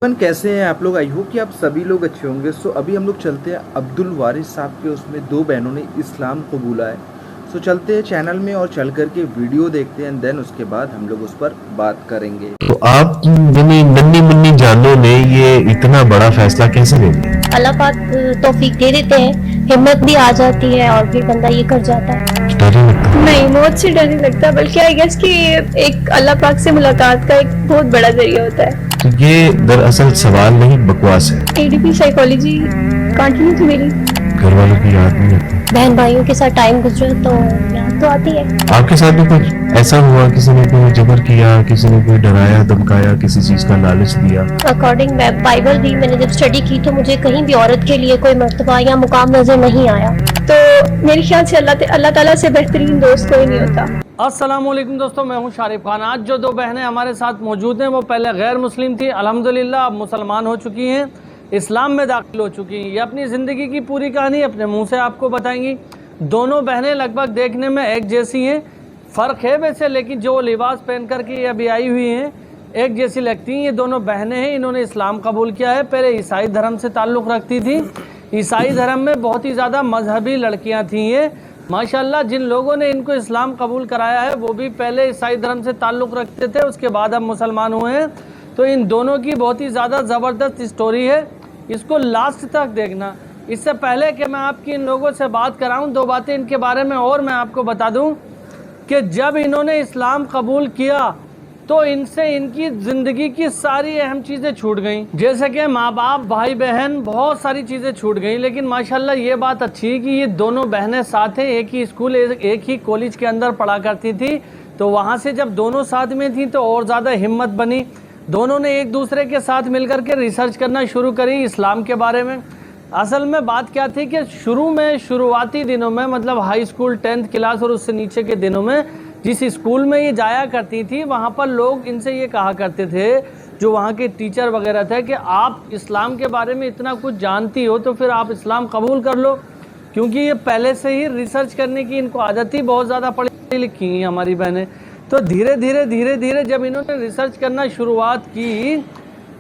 कैसे हैं आप लोग। आई होप कि आप सभी लोग अच्छे होंगे। सो अभी हम लोग चलते हैं अब्दुल वारिस साहब के, उसमें दो बहनों ने इस्लाम कबूला है। सो चलते हैं चैनल में और चल करके वीडियो देखते हैं, देन उसके बाद हम लोग उस पर बात करेंगे। तो आप नन्ही मुन्नी जानों ने ये इतना बड़ा फैसला कैसे ले लिया? अल्लाह पाक तौफीक दे देते हैं, हिम्मत भी आ जाती है और फिर बंदा ये कर जाता है। डर नहीं लगता? नहीं, मौत से डर नहीं लगता, बल्कि आई गेस कि एक अल्लाह पाक से मुलाकात का एक बहुत बड़ा जरिया होता है। तो ये दरअसल सवाल नहीं, बकवास है। एडीपी साइकोलॉजी कंटिन्यू थी मेरी। घर वालों की याद नहीं आती? बहन भाइयों के साथ टाइम गुजरे तो याद तो आती है। आपके साथ भी कुछ ऐसा हुआ, किसी ने कोई जबर किया, किसी ने कोई डराया धमकाया, किसी चीज का लालच दिया? अकॉर्डिंग बाइबल भी मैंने जब स्टडी की तो मुझे कहीं भी औरत के लिए कोई मर्तबा या मुकाम नजर नहीं आया। तो मेरे ख्याल से अल्लाह ताला से बेहतरीन दोस्त कोई नहीं होता। अस्सलामुअलैकुम दोस्तों, मैं हूं शारिफ खान। आज जो दो बहनें हमारे साथ मौजूद हैं वो पहले गैर मुस्लिम थी, अल्हम्दुलिल्लाह अब मुसलमान हो चुकी हैं, इस्लाम में दाखिल हो चुकी हैं। ये अपनी ज़िंदगी की पूरी कहानी अपने मुंह से आपको बताएंगी। दोनों बहनें लगभग देखने में एक जैसी हैं, फ़र्क है वैसे, लेकिन जो लिबास पहन करके ये अभी आई हुई हैं एक जैसी लगती हैं। ये दोनों बहनें हैं, इन्होंने इस्लाम कबूल किया है। पहले ईसाई धर्म से ताल्लुक़ रखती थी। ईसाई धर्म में बहुत ही ज़्यादा मजहबी लड़कियाँ थी ये, माशाल्लाह। जिन लोगों ने इनको इस्लाम कबूल कराया है वो भी पहले ईसाई धर्म से ताल्लुक़ रखते थे, उसके बाद अब मुसलमान हुए हैं। तो इन दोनों की बहुत ही ज़्यादा ज़बरदस्त स्टोरी है, इसको लास्ट तक देखना। इससे पहले कि मैं आपकी इन लोगों से बात कराऊं, दो बातें इनके बारे में और मैं आपको बता दूं कि जब इन्होंने इस्लाम कबूल किया तो इनसे इनकी ज़िंदगी की सारी अहम चीज़ें छूट गईं, जैसे कि माँ बाप, भाई बहन, बहुत सारी चीज़ें छूट गईं। लेकिन माशाल्लाह ये बात अच्छी है कि ये दोनों बहनें साथ हैं, एक ही स्कूल एक ही कॉलेज के अंदर पढ़ा करती थी। तो वहाँ से जब दोनों साथ में थी तो और ज़्यादा हिम्मत बनी। दोनों ने एक दूसरे के साथ मिलकर के रिसर्च करना शुरू करी इस्लाम के बारे में। असल में बात क्या थी कि शुरुआती दिनों में, मतलब हाई स्कूल 10th क्लास और उससे नीचे के दिनों में, जिस स्कूल में ये जाया करती थी वहाँ पर लोग इनसे ये कहा करते थे, जो वहाँ के टीचर वगैरह थे, कि आप इस्लाम के बारे में इतना कुछ जानती हो तो फिर आप इस्लाम कबूल कर लो, क्योंकि ये पहले से ही रिसर्च करने की इनको आदत ही, बहुत ज़्यादा पढ़ी लिखी हैं हमारी बहनें। तो धीरे धीरे जब इन्होंने रिसर्च करना शुरुआत की,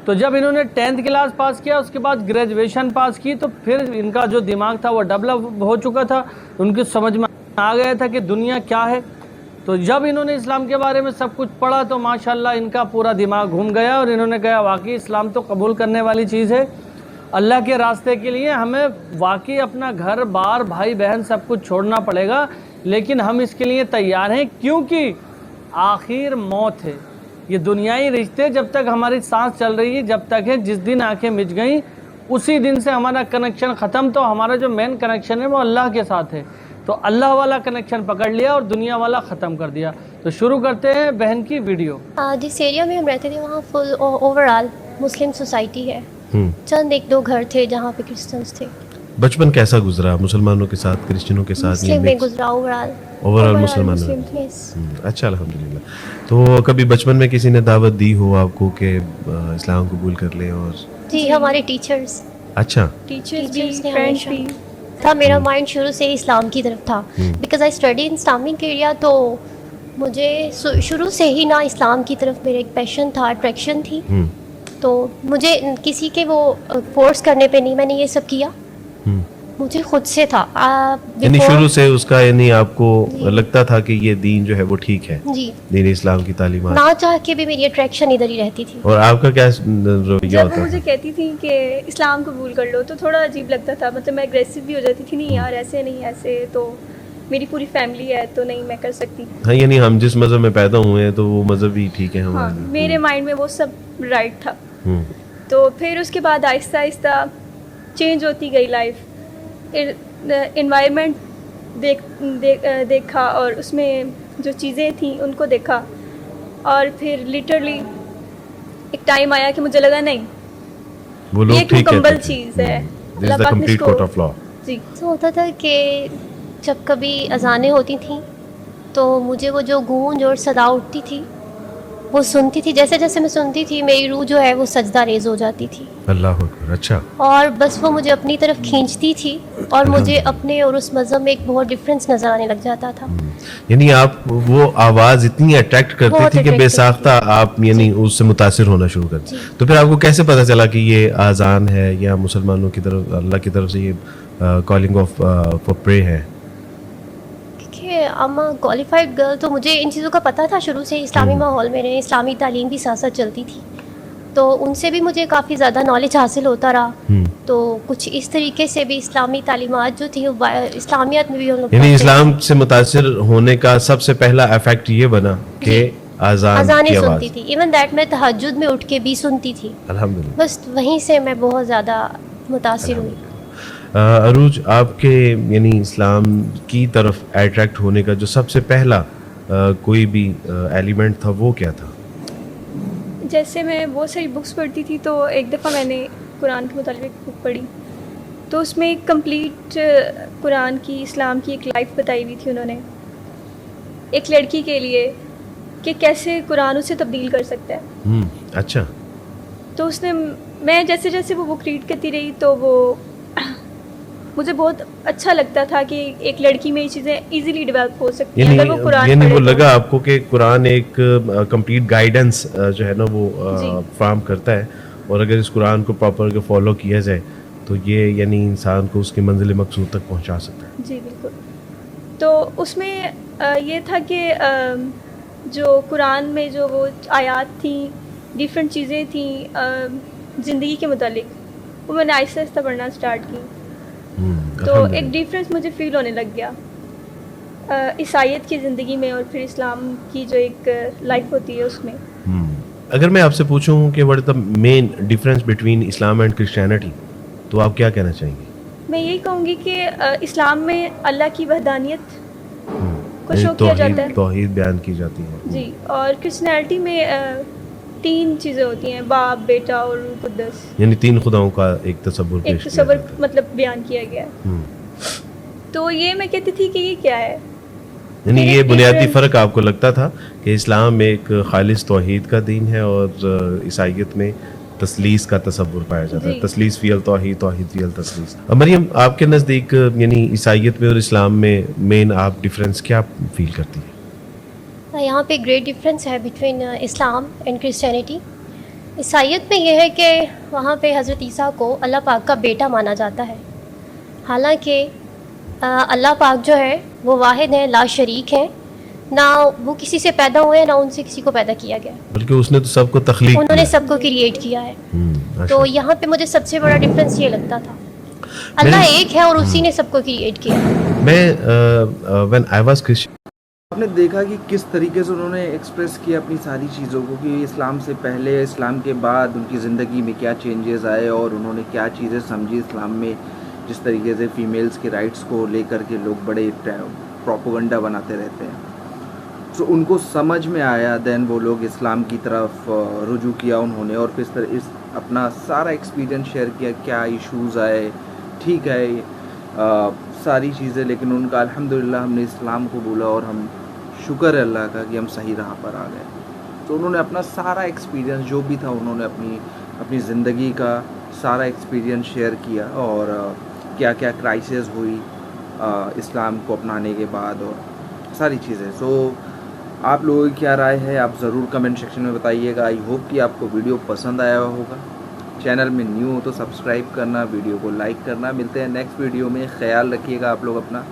तो जब इन्होंने 10th क्लास पास किया, उसके बाद ग्रेजुएशन पास की, तो फिर इनका जो दिमाग था वो डेवलप हो चुका था, उनकी समझ में आ गया था कि दुनिया क्या है। तो जब इन्होंने इस्लाम के बारे में सब कुछ पढ़ा तो माशाल्लाह इनका पूरा दिमाग घूम गया और इन्होंने कहा वाकई इस्लाम तो कबूल करने वाली चीज़ है। अल्लाह के रास्ते के लिए हमें वाकई अपना घर बार, भाई बहन सब कुछ छोड़ना पड़ेगा, लेकिन हम इसके लिए तैयार हैं, क्योंकि आखिर मौत है। ये दुनियाई रिश्ते जब तक हमारी सांस चल रही है, जब तक है, जिस दिन आंखें मिच गई उसी दिन से हमारा कनेक्शन ख़त्म। तो हमारा जो मेन कनेक्शन है वो अल्लाह के साथ है। तो अल्लाह वाला कनेक्शन पकड़ लिया और दुनिया वाला ख़त्म कर दिया। तो शुरू करते हैं बहन की वीडियो। जिस एरिया में हम रहते थे वहाँ फुल ओवरऑल मुस्लिम सोसाइटी है। चंद एक दो घर थे जहाँ पे क्रिश्चियंस थे। बचपन कैसा गुजरा मुसलमानों के साथ, क्रिश्चियनों के साथ? मुस्लिम में गुजरा ओवरऑल मुसलमानों। अच्छा, अल्हम्दुलिल्लाह। तो कभी बचपन में किसी ने दावत दी हो आपको कि इस्लाम कबूल कर ले? और जी, हमारे टीचर्स। अच्छा, टीचर्स ने भी, फ्रेंड्स भी था। मेरा माइंड शुरू से इस्लाम की तरफ था, because I study in Islamic area. तो मुझे शुरू से ही ना इस्लाम की तरफ मेरा एक पैशन था, अट्रैक्शन थी। तो मुझे किसी के वो फोर्स करने पे नहीं, मैंने ये सब किया, मुझे खुद से था। यानी शुरू से उसका, यानी आपको लगता था कि ये दीन जो है वो ठीक है, जी, दीन इस्लाम की तालीमात, ना चाह के भी मेरी अट्रैक्शन इधर ही रहती थी। और आपका क्या रवैया जब होता वो मुझे कहती थी कि इस्लाम कबूल कर लो तो थोड़ा अजीब लगता था, मतलब मैं एग्रेसिव भी हो जाती थी, नहीं यार ऐसे नहीं, ऐसे तो मेरी पूरी फैमिली है तो नहीं मैं कर सकती। हाँ, यानी हम जिस मजहब में पैदा हुए हैं तो वो मजहब ही ठीक है हमारे। हाँ, मेरे माइंड में वो सब राइट था। तो फिर उसके बाद आहिस्ता आहिस्ता चेंज होती गई लाइफ। इन्वायरमेंट देखा और उसमें जो चीज़ें थी उनको देखा, और फिर लिटरली एक टाइम आया कि मुझे लगा नहीं, वो लोग ये एक मुकम्मल चीज़ है। अल्लाह पाक ने इसको जी। तो होता था कि जब कभी अजानें होती थी तो मुझे वो जो गूंज और सदा उठती थी वो सुनती थी। जैसे जैसे मैं सुनती थी मेरी रूह जो है वो सजदा रेज हो जाती थी। अल्लाह अकबर, अच्छा। और बस वो मुझे अपनी तरफ खींचती थी और मुझे अपने और उस मज़हब में एक बहुत डिफरेंस नज़र आने लग जाता था। यानी आप वो आवाज़ इतनी अट्रैक्ट करती बहुत थी कि attract बेसाख्ता आप यानी उससे मुतासिर होना शुरू कर। जी। तो फिर आपको कैसे पता चला कि ये आज़ान है या मुसलमानों की तरफ, अल्लाह की तरफ से ये कॉलिंग ऑफ फॉर प्रे है? कि अम्मा क्वालिफाइड गर्ल, तो मुझे इन चीज़ों का पता था शुरू से। इस्लामी माहौल में रहे, इस्लामी तालीम भी साथ साथ चलती थी, तो उनसे भी मुझे काफ़ी ज़्यादा नॉलेज हासिल होता रहा। तो कुछ इस तरीके से भी इस्लामी तालीमात जो थी वो इस्लामियत में भी हम लोग यानी पढ़ते इस्लाम से मुतासिर होने का सबसे पहला इफेक्ट ये बना कि आज़ान अज़ानें की सुनती आवाज़। थी। इवन दैट मैं तहज्जुद में उठ के भी सुनती थी। अल्हम्दुलिल्लाह। बस वहीं से मैं बहुत ज़्यादा मुतासिर हुई। अरूज, आपके यानी इस्लाम की तरफ अट्रैक्ट होने का जो सबसे पहला कोई भी एलिमेंट था वो क्या था? जैसे मैं बहुत सारी बुक्स पढ़ती थी, तो एक दफ़ा मैंने कुरान के मुताबिक एक बुक पढ़ी, तो उसमें एक कंप्लीट कुरान की, इस्लाम की एक लाइफ बताई हुई थी उन्होंने, एक लड़की के लिए कि कैसे कुरान उसे तब्दील कर सकता है। अच्छा। तो उसने, मैं जैसे जैसे वो बुक रीड करती रही तो वो मुझे बहुत अच्छा लगता था कि एक लड़की में ये चीज़ें इजीली डेवलप हो सकती हैं अगर वो कुरान यानी वो पढ़े तो। लगा आपको कि कुरान एक कंप्लीट गाइडेंस जो है ना वो जी। फ्राहम करता है, और अगर इस कुरान को प्रॉपर फॉलो किया जाए तो ये यानी इंसान को उसकी मंजिल मकसूद तक पहुंचा सकता है। जी बिल्कुल। तो उसमें ये था कि जो कुरान में जो वो आयात थी, डिफरेंट चीज़ें थी ज़िंदगी के मुतालिक, वो मैंने आहिस्ता आहिस्ता पढ़ना स्टार्ट की, तो एक डिफरेंस मुझे फ़ील होने लग गया ईसाईयत की ज़िंदगी में और फिर इस्लाम की जो एक लाइफ होती है उसमें। अगर मैं आपसे पूछूं कि what is the main difference between Islam and Christianity, तो आप क्या कहना चाहेंगे? मैं यही कहूँगी कि इस्लाम में अल्लाह की वहदानियत को शो किया जाता है, तौहीद बयान की जाती है जी, और क्रिश्चियनिटी में 3 चीज़ें होती हैं, बाप, बेटा और रूह कुद्दस, यानी 3 खुदाओं का एक तसव्वुर एक पेश किया तसव्वुर जाता है। मतलब बयान किया गया है। तो ये मैं कहती थी कि ये क्या है, यानी फिर ये एक बुनियादी different- फ़र्क आपको लगता था कि इस्लाम एक खालिस तौहीद का दीन है और ईसाईयत में तसलीस का तसव्वुर पाया जाता है। जी। तसलीस फ़ियल तौहीद, तौहीद फ़ियल तसलीस। मरियम, आपके नज़दीक यानी ईसाईयत में और इस्लाम में मेन आप डिफरेंस क्या फील करती हैं? यहाँ पे ग्रेट डिफरेंस है बिटवीन इस्लाम एंड क्रिश्चियनिटी। ईसाईयत में यह है कि वहाँ पे हज़रत ईसा को अल्लाह पाक का बेटा माना जाता है, हालांकि अल्लाह पाक जो है वो वाहिद है, ला शरीक है, ना वो किसी से पैदा हुए हैं ना उनसे किसी को पैदा किया गया, बल्कि उसने तो सबको तख्लीक उन्होंने किया। सबको क्रिएट किया है। अच्छा। तो यहाँ पे मुझे सबसे बड़ा डिफरेंस ये लगता था, अल्लाह एक है और उसी ने सबको क्रिएट किया। मैं व्हेन आई वाज क्रिश्चियन, आपने देखा कि किस तरीके से उन्होंने एक्सप्रेस किया अपनी सारी चीज़ों को, कि इस्लाम से पहले, इस्लाम के बाद उनकी ज़िंदगी में क्या चेंजेस आए और उन्होंने क्या चीज़ें समझी इस्लाम में। जिस तरीके से फ़ीमेल्स के राइट्स को लेकर के लोग बड़े प्रोपोगंडा बनाते रहते हैं, तो उनको समझ में आया, देन वो लोग इस्लाम की तरफ रुजू किया उन्होंने, और फिर इस अपना सारा एक्सपीरियंस शेयर किया, क्या इश्यूज़ आए, ठीक है सारी चीज़ें, लेकिन उनका अल्हम्दुलिल्लाह हमने इस्लाम को बोला और हम शुक्र है अल्लाह का कि हम सही राह पर आ गए। तो उन्होंने अपना सारा एक्सपीरियंस जो भी था, उन्होंने अपनी ज़िंदगी का सारा एक्सपीरियंस शेयर किया, और क्या क्या क्राइसिस हुई इस्लाम को अपनाने के बाद और सारी चीज़ें। सो आप लोगों की क्या राय है आप ज़रूर कमेंट सेक्शन में बताइएगा। आई होप कि आपको वीडियो पसंद आया होगा। चैनल में न्यू हो तो सब्सक्राइब करना, वीडियो को लाइक करना। मिलते हैं नेक्स्ट वीडियो में, ख्याल रखिएगा आप लोग अपना।